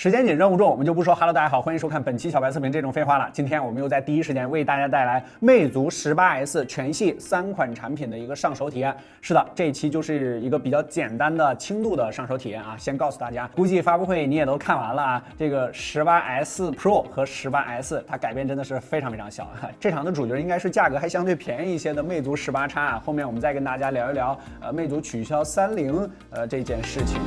时间紧，任务重，我们就不说 Hello， 大家好，欢迎收看本期小白测评这种废话了。今天我们又在第一时间为大家带来魅族 18S 全系3款产品的一个上手体验。是的，这一期就是一个比较简单的轻度的上手体验啊。先告诉大家，估计发布会你也都看完了啊。这个 18S Pro 和 18S 它改变真的是非常小。这场的主角应该是价格还相对便宜一些的魅族 18X 啊。后面我们再跟大家聊一聊魅族取消30这件事情。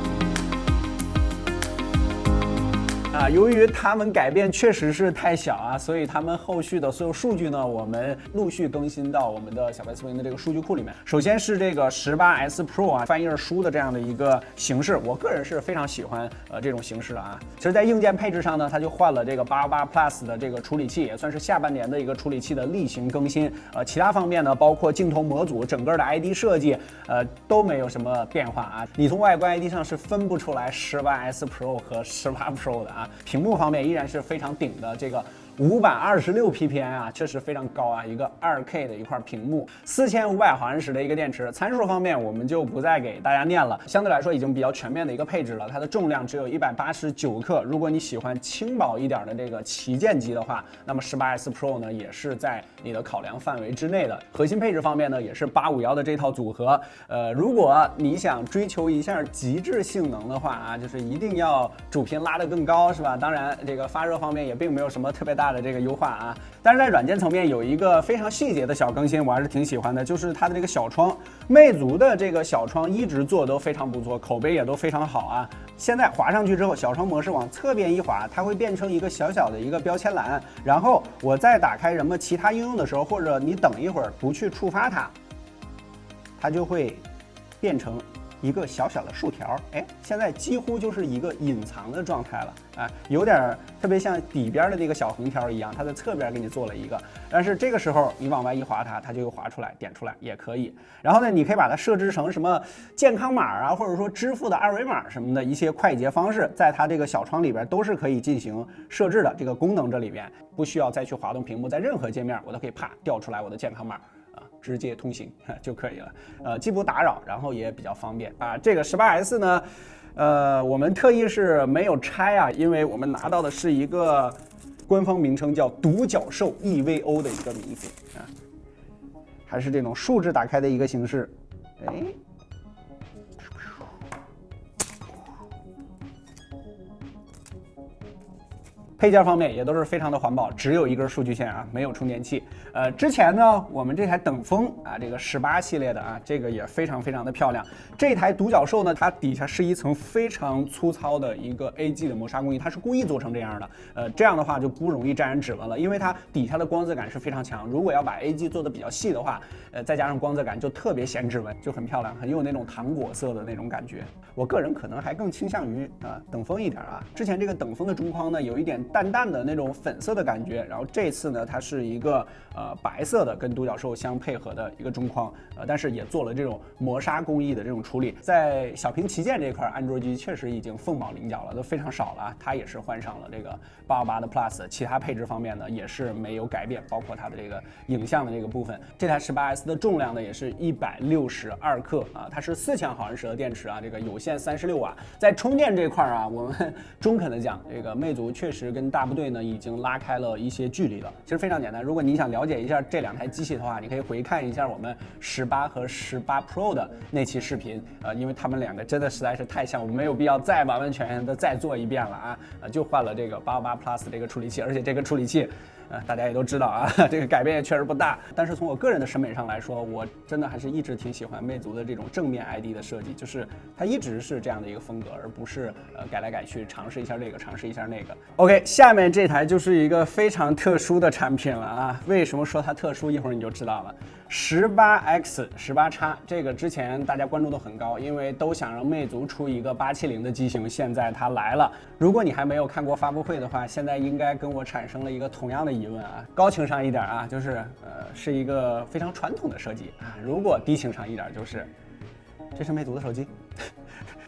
由于他们改变确实是太小啊，所以他们后续的所有数据呢，我们陆续更新到我们的小白测评的这个数据库里面。首先是这个 18S Pro 啊，翻页书的这样的一个形式，我个人是非常喜欢这种形式的啊。其实，在硬件配置上呢，它就换了这个88 Plus 的这个处理器，也算是下半年的一个处理器的例行更新。其他方面呢，包括镜头模组、整个的 ID 设计，都没有什么变化啊。你从外观 ID 上是分不出来 18S Pro 和18 Pro 的啊。屏幕方面依然是非常顶的这个526 ppm 啊，确实非常高啊，一个 2K 的一块屏幕，4500毫安时的一个电池。参数方面我们就不再给大家念了，相对来说已经比较全面的一个配置了。它的重量只有189克，如果你喜欢轻薄一点的这个旗舰机的话，那么 18S Pro 呢也是在你的考量范围之内的。核心配置方面呢也是851的这套组合。如果你想追求一下极致性能的话啊，就是一定要主频拉得更高，是吧？当然这个发热方面也并没有什么特别大的这个优化啊，但是在软件层面有一个非常细节的小更新，我还是挺喜欢的，就是它的这个小窗，魅族的这个小窗一直做都非常不错，口碑也都非常好啊。现在滑上去之后，小窗模式往侧边一滑，它会变成一个小小的一个标签栏，然后我再打开什么其他应用的时候，或者你等一会儿不去触发它，它就会变成一个小小的竖条，哎，现在几乎就是一个隐藏的状态了啊，有点特别像底边的那个小横条一样，它在侧边给你做了一个，但是这个时候你往外一滑它就又滑出来，点出来也可以。然后呢，你可以把它设置成什么健康码啊，或者说支付的二维码什么的一些快捷方式，在它这个小窗里边都是可以进行设置的。这个功能这里边不需要再去滑动屏幕，在任何界面我都可以啪调出来我的健康码。直接通行就可以了，既不打扰，然后也比较方便啊。这个 18S 呢，我们特意是没有拆啊，因为我们拿到的是一个官方名称叫独角兽 EVO 的一个名字啊，还是这种竖置打开的一个形式，哎。配件方面也都是非常的环保，只有一根数据线啊，没有充电器。之前呢，我们这台等风啊，这个18系列的啊，这个也非常的漂亮。这台独角兽呢，它底下是一层非常粗糙的一个 AG 的磨砂工艺，它是故意做成这样的。这样的话就不容易沾染指纹了，因为它底下的光泽感是非常强。如果要把 AG 做的比较细的话，再加上光泽感，就特别显指纹，就很漂亮，很有那种糖果色的那种感觉。我个人可能还更倾向于等风一点啊。之前这个等风的中框呢，有一点淡的那种粉色的感觉，然后这次呢，它是一个白色的，跟独角兽相配合的一个中框，但是也做了这种磨砂工艺的这种处理。在小屏旗舰这块，安卓机确实已经凤毛麟角了，都非常少了啊。它也是换上了这个858的 Plus， 其他配置方面呢也是没有改变，包括它的这个影像的这个部分。这台 18S 的重量呢也是162克啊，它是4000毫安时的电池啊，这个有线36瓦。在充电这块啊，我们中肯的讲，这个魅族确实跟大部队呢已经拉开了一些距离了。其实非常简单，如果你想了解一下这两台机器的话，你可以回看一下我们18和18 Pro 的那期视频，因为他们两个真的实在是太像，我们没有必要再完完全全的再做一遍了啊，就换了这个858 Plus 这个处理器，而且这个处理器。大家也都知道啊，这个改变也确实不大。但是从我个人的审美上来说，我真的还是一直挺喜欢魅族的这种正面 ID 的设计，就是它一直是这样的一个风格，而不是改来改去，尝试一下这个，尝试一下那个。OK， 下面这台就是一个非常特殊的产品了啊！为什么说它特殊？一会儿你就知道了。18X 18X 这个之前大家关注度很高，因为都想让魅族出一个870的机型，现在它来了。如果你还没有看过发布会的话，现在应该跟我产生了一个同样的疑问啊，高情商一点啊，就是是一个非常传统的设计啊。如果低情商一点，就是这是魅族的手机。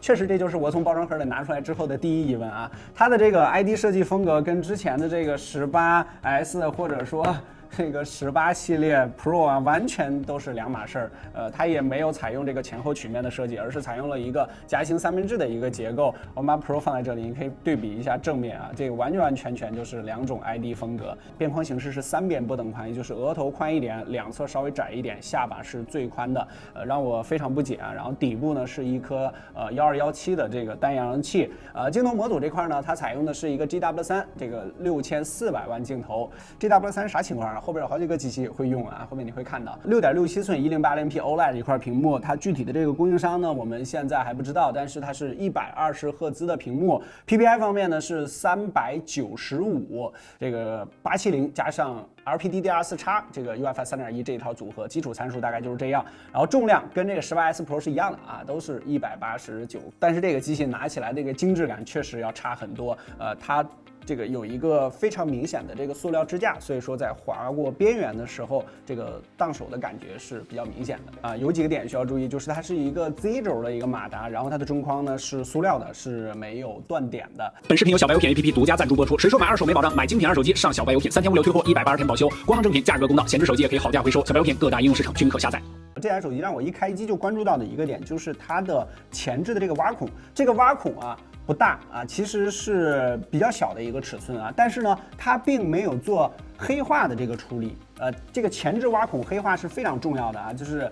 确实，这就是我从包装盒里拿出来之后的第一疑问啊。它的这个 ID 设计风格跟之前的这个18S或者说这个18系列 Pro 啊，完全都是两码事儿。它也没有采用这个前后曲面的设计，而是采用了一个夹心三明治的一个结构。我们把 Pro 放在这里，你可以对比一下正面啊，这个完全就是两种 ID 风格。边框形式是3边不等宽，也就是额头宽一点，两侧稍微窄一点，下巴是最宽的，让我非常不解啊。然后底部呢是一颗1217的这个单扬声器。镜头模组这块呢，它采用的是一个 GW3 这个6400万镜头。GW3 啥情况啊？后边有好几个机器会用啊，后面你会看到6.67寸 1080p OLED 一块屏幕，它具体的这个供应商呢，我们现在还不知道，但是它是120赫兹的屏幕 ，PPI 方面呢是395，这个870加上LPDDR4X 这个 UFS 3.1这一套组合，基础参数大概就是这样。然后重量跟这个18S Pro 是一样的啊，都是189，但是这个机器拿起来这个精致感确实要差很多。它这个有一个非常明显的这个塑料支架，所以说在划过边缘的时候，这个当手的感觉是比较明显的啊。有几个点需要注意，就是它是一个 Z 轴的一个马达，然后它的中框呢是塑料的，是没有断点的。本视频由小白有品 APP 独家赞助播出，谁说买二手没保障？买精品二手机上小白有品，3天无理退货，180天保修，国行正品，价格公道，闲置手机也可以好价回收。小白有品各大应用市场均可下载。这台手机让我一开机就关注到的一个点，就是它的前置的这个挖孔，这个挖孔啊不大啊，其实是比较小的一个尺寸啊，但是呢，它并没有做黑化的这个处理。这个前置挖孔黑化是非常重要的啊，就是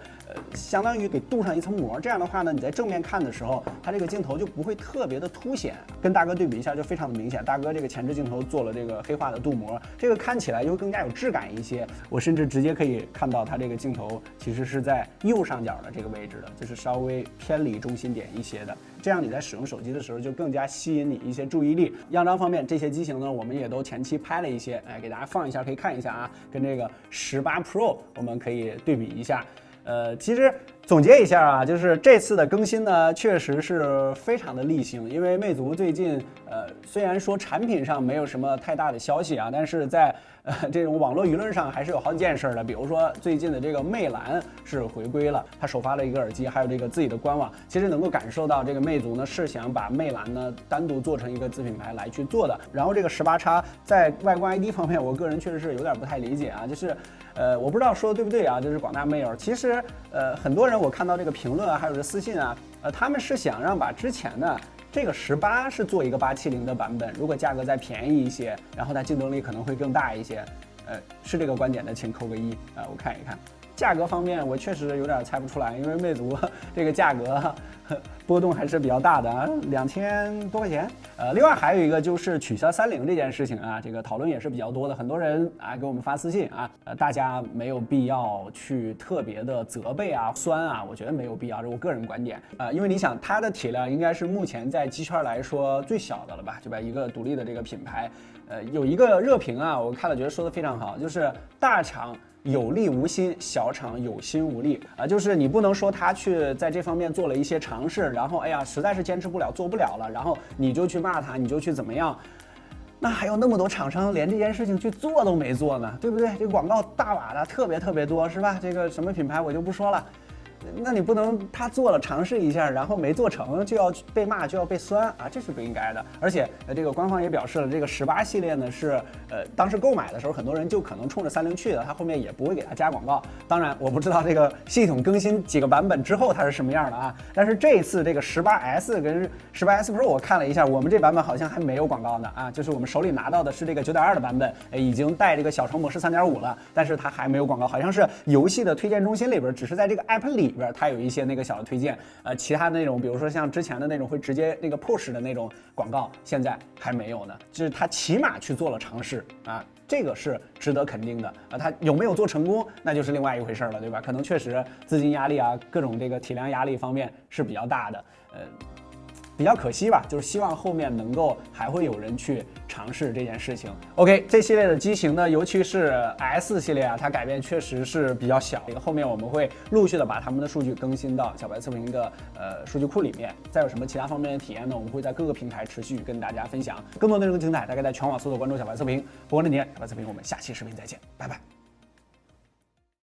相当于给镀上一层膜，这样的话呢，你在正面看的时候，它这个镜头就不会特别的凸显。跟大哥对比一下就非常的明显，大哥这个前置镜头做了这个黑化的镀膜，这个看起来就会更加有质感一些。我甚至直接可以看到它这个镜头其实是在右上角的这个位置的，就是稍微偏离中心点一些的。这样你在使用手机的时候就更加吸引你一些注意力。样张方面，这些机型呢，我们也都前期拍了一些，给大家放一下，可以看一下啊，跟这个18 Pro 我们可以对比一下。其实总结一下啊，就是这次的更新呢，确实是非常的例行。因为魅族最近虽然说产品上没有什么太大的消息啊，但是在这种网络舆论上还是有好几件事的。比如说最近的这个魅蓝是回归了，它首发了一个耳机，还有这个自己的官网，其实能够感受到这个魅族呢是想把魅蓝呢单独做成一个子品牌来去做的。然后这个18X在外观 ID 方面，我个人确实是有点不太理解啊，就是我不知道说的对不对啊，就是广大妹友，其实很多人我看到这个评论啊，还有这私信啊，他们是想让把之前的这个18是做一个870的版本，如果价格再便宜一些，然后它竞争力可能会更大一些。是这个观点的，请扣个1啊，我看一看。价格方面，我确实有点猜不出来，因为魅族这个价格波动还是比较大的啊，2000多块钱。另外还有一个就是取消30这件事情啊，这个讨论也是比较多的，很多人啊给我们发私信啊，大家没有必要去特别的责备啊、酸啊，我觉得没有必要，这是我个人观点啊，因为你想它的体量应该是目前在机圈来说最小的了吧，对吧？一个独立的这个品牌，有一个热评啊，我看了觉得说的非常好，就是大厂有力无心，小厂有心无力啊，就是你不能说他去在这方面做了一些尝试，然后哎呀实在是坚持不了做不了了，然后你就去骂他，你就去怎么样，那还有那么多厂商连这件事情去做都没做呢，对不对？这个广告大把的特别多是吧？这个什么品牌我就不说了。那你不能他做了尝试一下，然后没做成就要被骂就要被酸啊，这是不应该的。而且这个官方也表示了，这个18系列呢是当时购买的时候很多人就可能冲着30去的，他后面也不会给他加广告。当然我不知道这个系统更新几个版本之后它是什么样的啊，但是这一次这个18S 跟18S Pro 我看了一下，我们这版本好像还没有广告呢啊，就是我们手里拿到的是这个9.2的版本，已经带这个小程模式3.5了，但是它还没有广告，好像是游戏的推荐中心里边只是在这个 app 里它有一些那个小的推荐，其他内容比如说像之前的那种会直接那个 push 的那种广告，现在还没有呢，就是他起码去做了尝试啊，这个是值得肯定的啊。他有没有做成功，那就是另外一回事了，对吧？可能确实资金压力啊，各种这个体量压力方面是比较大的，比较可惜吧，就是希望后面能够还会有人去尝试这件事情。OK， 这系列的机型呢，尤其是 S 系列啊，它改变确实是比较小。后面我们会陆续的把他们的数据更新到小白测评的数据库里面。再有什么其他方面的体验呢？我们会在各个平台持续跟大家分享。更多内容精彩，大家在全网搜索关注小白测评，不光这年小白测评，我们下期视频再见，拜拜。